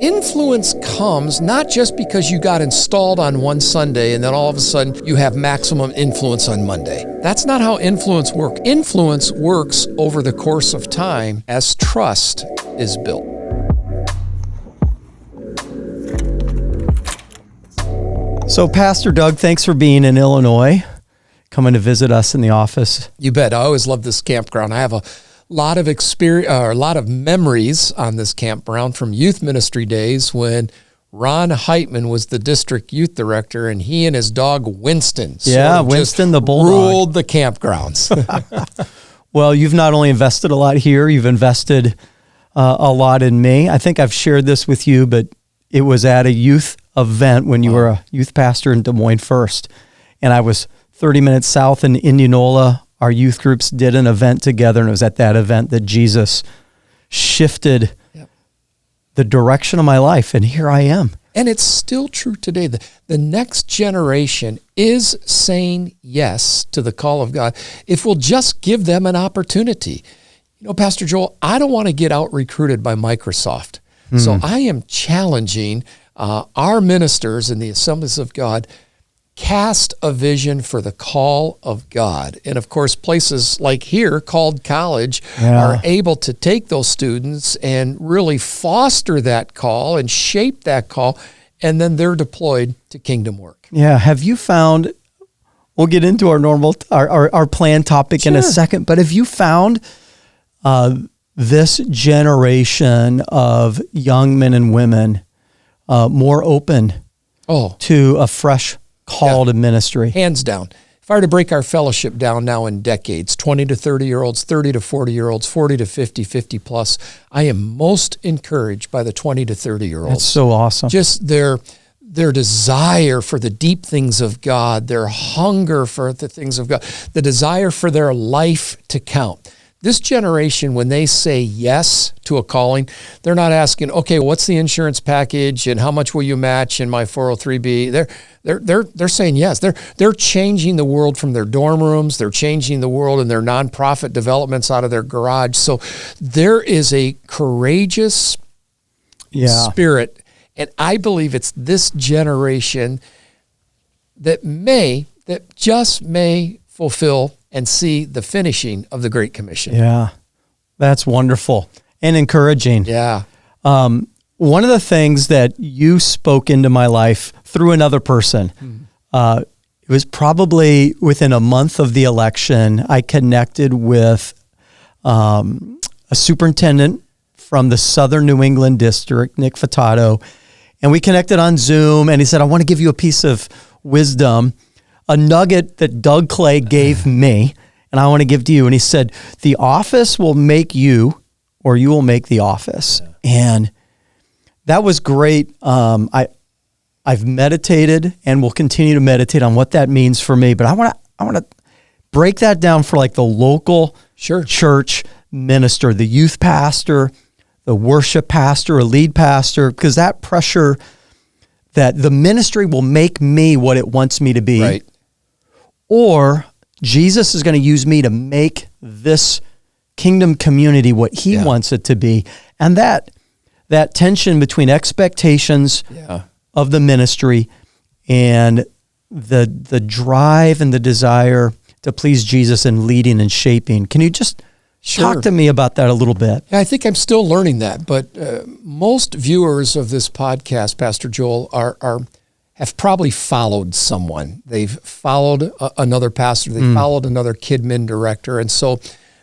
Influence comes not just because you got installed on one Sunday and then all of a sudden you have maximum influence on Monday. That's not how influence works. Influence works over the course of time as trust is built. So, Pastor Doug, thanks for being in Illinois, coming to visit us in the office. You bet. I always love this campground. I have a lot of experience, or a lot of memories on this campground from youth ministry days when Ron Heitman was the district youth director, and he and his dog Winston Winston the bulldog ruled the campgrounds. Well, you've not only invested a lot here, you've invested a lot in me. I think I've shared this with you, but it was at a youth event when you were a youth pastor in Des Moines first, and I was 30 minutes south in Indianola. Our youth groups did an event together, and it was at that event that Jesus shifted the direction of my life, and here I am. And it's still true today. The next generation is saying yes to the call of God if we'll just give them an opportunity. You know, Pastor Joel, I don't want to get out-recruited by Microsoft. So I am challenging our ministers in the Assemblies of God cast a vision for the call of God. And of course, places like here called college are able to take those students and really foster that call and shape that call, and then they're deployed to kingdom work. Yeah. Have you found, we'll get into our planned topic in a second, but have you found this generation of young men and women more open to a fresh call to ministry? Hands down. If I were to break our fellowship down now in decades, 20 to 30-year-olds, 30 to 40-year-olds, 40 to 50, 50 plus, I am most encouraged by the 20 to 30-year-olds. That's so awesome. Just their desire for the deep things of God, their hunger for the things of God, the desire for their life to count. This generation, when they say yes to a calling, they're not asking, okay, what's the insurance package and how much will you match in my 403B? They're saying yes. They're changing the world from their dorm rooms. They're changing the world in their nonprofit developments out of their garage. So there is a courageous spirit, and I believe it's this generation that just may fulfill and see the finishing of the Great Commission. Yeah, that's wonderful and encouraging. Yeah. One of the things that you spoke into my life through another person, it was probably within a month of the election, I connected with a superintendent from the Southern New England district, Nick Furtado, and we connected on Zoom, and he said, I want to give you a piece of wisdom, a nugget that Doug Clay gave me, and I want to give to you. And he said, the office will make you, or you will make the office. And that was great. I've meditated and will continue to meditate on what that means for me. But I want to break that down for like the local church minister, the youth pastor, the worship pastor, a lead pastor, because that pressure that the ministry will make me what it wants me to be. Right. Or Jesus is going to use me to make this kingdom community what he wants it to be. And that tension between expectations of the ministry and the drive and the desire to please Jesus and leading and shaping. Can you just talk to me about that a little bit? Yeah, I think I'm still learning that, but most viewers of this podcast, Pastor Joel, have probably followed someone. They've followed another pastor. They followed another KidMin director, and so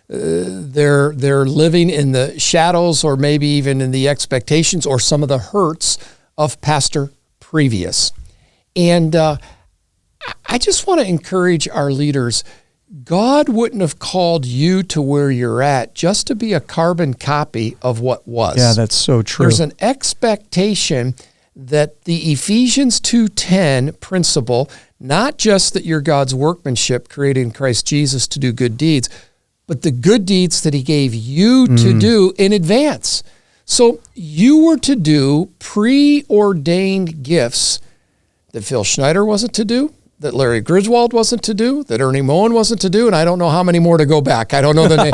they're living in the shadows, or maybe even in the expectations, or some of the hurts of pastor previous. And I just want to encourage our leaders. God wouldn't have called you to where you're at just to be a carbon copy of what was. Yeah, that's so true. There's an expectation that the Ephesians 2:10 principle, not just that you're God's workmanship created in Christ Jesus to do good deeds, but the good deeds that he gave you to do in advance. So you were to do preordained gifts that Phil Schneider wasn't to do, that Larry Griswold wasn't to do, that Ernie Moen wasn't to do, and I don't know how many more to go back. I don't know the name.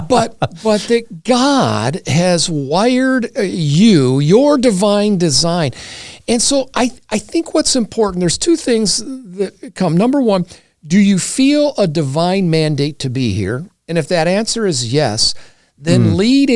but that God has wired your divine design. And so I think what's important, there's two things that come. Number one, do you feel a divine mandate to be here? And if that answer is yes, then lean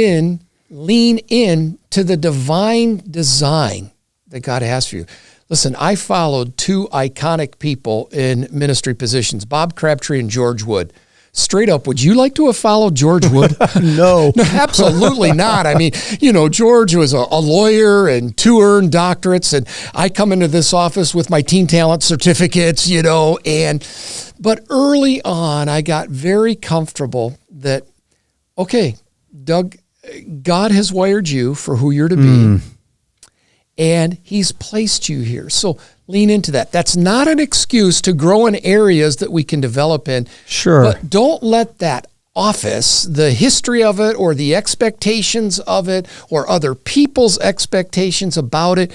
in to the divine design that God has for you. Listen, I followed two iconic people in ministry positions, Bob Crabtree and George Wood. Straight up, would you like to have followed George Wood? No. No, absolutely not. I mean, George was a lawyer and 2 earned doctorates, and I come into this office with my teen talent certificates, but early on, I got very comfortable that, okay, Doug, God has wired you for who you're to be. And he's placed you here. So lean into that. That's not an excuse to grow in areas that we can develop in. Sure. But don't let that office, the history of it or the expectations of it or other people's expectations about it,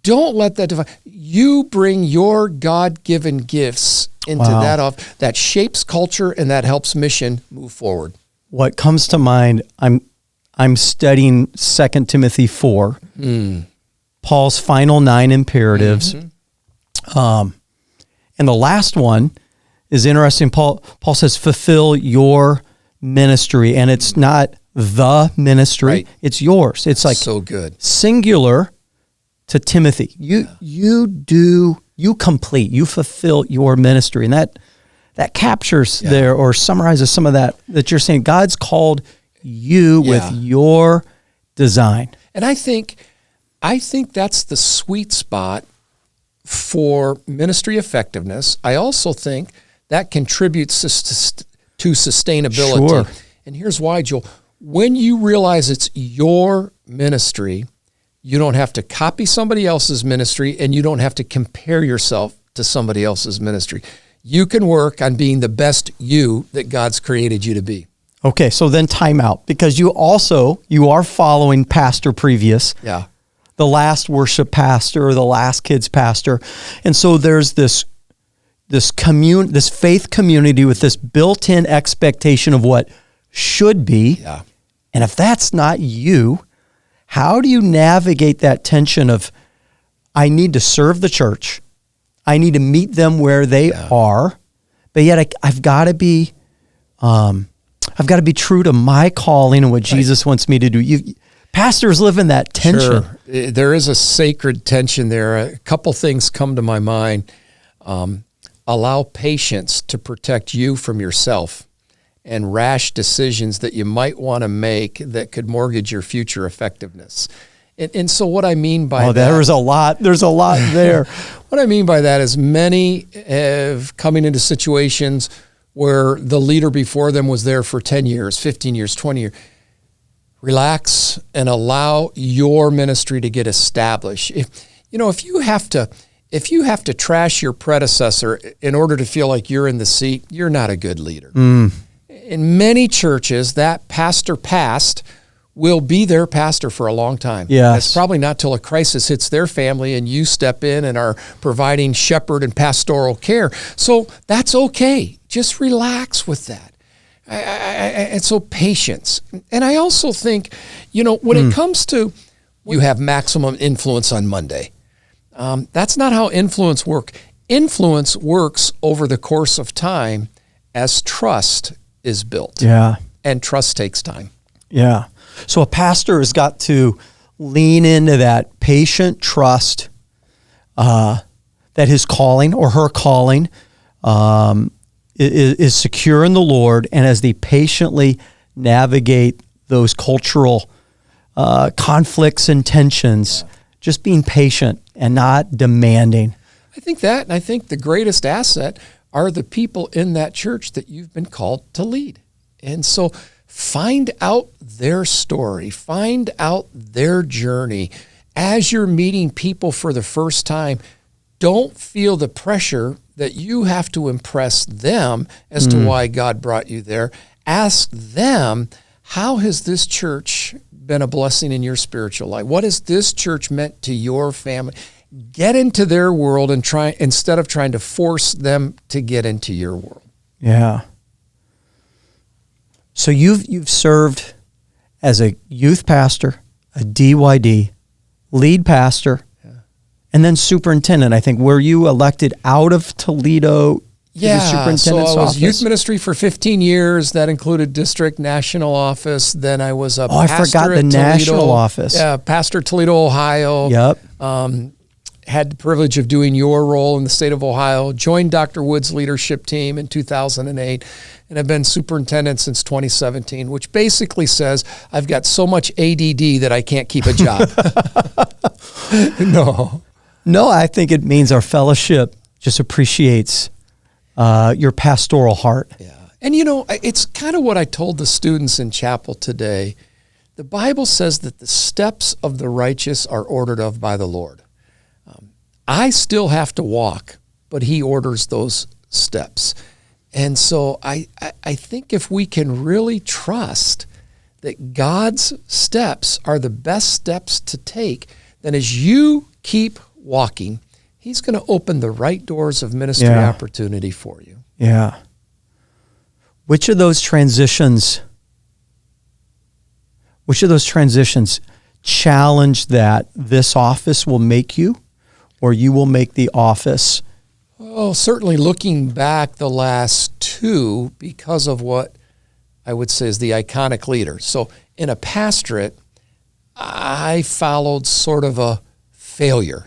don't let that define. You bring your God-given gifts into that shapes culture and that helps mission move forward. What comes to mind, I'm studying 2 Timothy 4. Paul's final 9 imperatives. And the last one is interesting. Paul says, fulfill your ministry. And it's not the ministry, it's yours. It's like so good. Singular to Timothy. You complete, you fulfill your ministry. And that captures there or summarizes some of that you're saying. God's called you with your design. And I think that's the sweet spot for ministry effectiveness. I also think that contributes to sustainability. Sure. And here's why, Joel. When you realize it's your ministry, you don't have to copy somebody else's ministry and you don't have to compare yourself to somebody else's ministry. You can work on being the best you that God's created you to be. Okay, so then time out, because you are following Pastor Previous. Yeah. The last worship pastor or the last kids pastor. And so there's this faith community with this built-in expectation of what should be. Yeah. And if that's not you, how do you navigate that tension of, I need to serve the church, I need to meet them where they are, but yet I've got to be true to my calling and what Jesus wants me to do. Pastors live in that tension. Sure. There is a sacred tension there. A couple things come to my mind. Allow patience to protect you from yourself and rash decisions that you might want to make that could mortgage your future effectiveness. And so what I mean by that... there's a lot there. What I mean by that is many have coming into situations where the leader before them was there for 10 years, 15 years, 20 years. Relax and allow your ministry to get established. If you have to trash your predecessor in order to feel like you're in the seat, you're not a good leader. In many churches, that pastor past will be their pastor for a long time. Yes. It's probably not till a crisis hits their family and you step in and are providing shepherd and pastoral care. So that's okay. Just relax with that. And so patience. And I also think, when it comes to you have maximum influence on Monday, that's not how influence works. Influence works over the course of time as trust is built. Yeah. And trust takes time. Yeah. So a pastor has got to lean into that patient trust that his calling or her calling is secure in the Lord, and as they patiently navigate those cultural conflicts and tensions, just being patient and not demanding. I think that, and I think the greatest asset are the people in that church that you've been called to lead. And so find out their story, find out their journey. As you're meeting people for the first time, don't feel the pressure that you have to impress them as to why God brought you there. Ask them, how has this church been a blessing in your spiritual life? What has this church meant to your family? get into their world and try, instead of trying to force them to get into your world. Yeah. So you've served as a youth pastor, a DYD, lead pastor, and then superintendent. I think, were you elected out of Toledo to the superintendent's so I was office? youth ministry for 15 years. That included district, national office. Then I was a pastor I forgot the at national Toledo, office. Yeah, pastor at Toledo, Ohio. Yep. Had the privilege of doing your role in the state of Ohio. Joined Dr. Wood's leadership team in 2008, and have been superintendent since 2017, which basically says I've got so much ADD that I can't keep a job. No, I think it means our fellowship just appreciates your pastoral heart. Yeah. And it's kind of what I told the students in chapel today. The Bible says that the steps of the righteous are ordered of by the Lord. I still have to walk, but he orders those steps. And so I think if we can really trust that God's steps are the best steps to take, then as you keep walking, he's going to open the right doors of ministry opportunity for you. Yeah. Which of those transitions challenge that this office will make you, or you will make the office? Oh, certainly looking back the last two, because of what I would say is the iconic leader. So in a pastorate, I followed sort of a failure.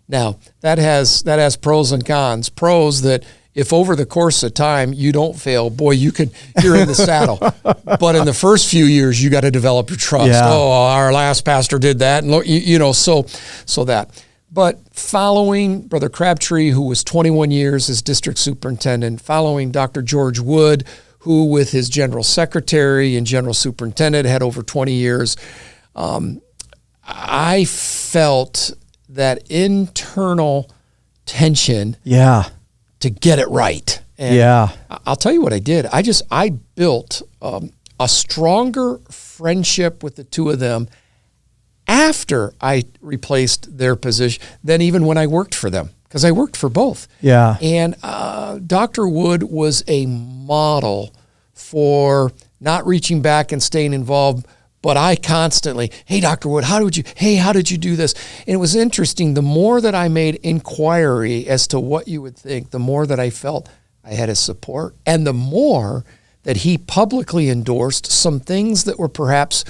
Now, that has pros and cons. Pros that if over the course of time you don't fail, boy, you're in the saddle. But in the first few years, you got to develop your trust. Yeah. Oh, our last pastor did that, and look, so that. But following Brother Crabtree, who was 21 years as district superintendent, following Dr. George Wood, who with his general secretary and general superintendent had over 20 years, I felt that internal tension to get it right. And I'll tell you what I did. I built a stronger friendship with the two of them after I replaced their position than even when I worked for them, because I worked for both. Yeah. And Dr. Wood was a model for not reaching back and staying involved, but I constantly, hey, Dr. Wood, how did you do this? And it was interesting. The more that I made inquiry as to what you would think, the more that I felt I had his support, and the more that he publicly endorsed some things that were perhaps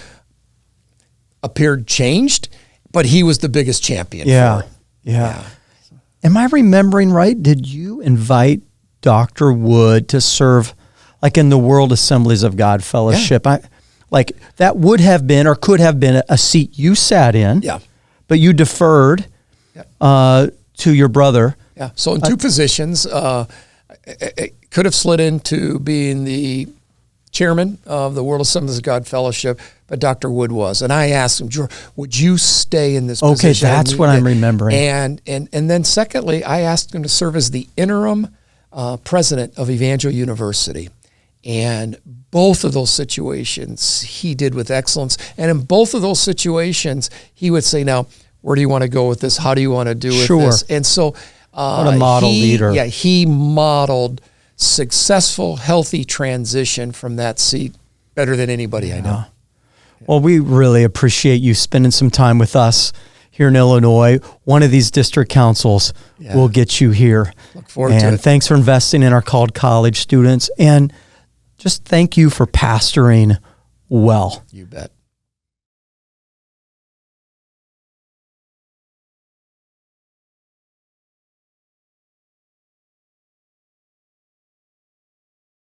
appeared changed, but he was the biggest champion for it. Yeah. Am I remembering right? Did you invite Dr. Wood to serve like in the World Assemblies of God Fellowship? Like that would have been or could have been a seat you sat in, but you deferred to your brother. Yeah. So in two positions, it could have slid into being the chairman of the World Assemblies of God Fellowship, but Dr. Wood was. And I asked him, George, would you stay in this position? Okay, that's what I'm remembering. And then secondly, I asked him to serve as the interim president of Evangel University. And both of those situations he did with excellence. And in both of those situations, he would say, now, where do you want to go with this? How do you want to do with this? And so what a model leader. Yeah, he modeled successful, healthy transition from that seat better than anybody I know. Well, we really appreciate you spending some time with us here in Illinois. One of these district councils will get you here. Look forward to it. And thanks for investing in our Called College students. And just thank you for pastoring well. You bet.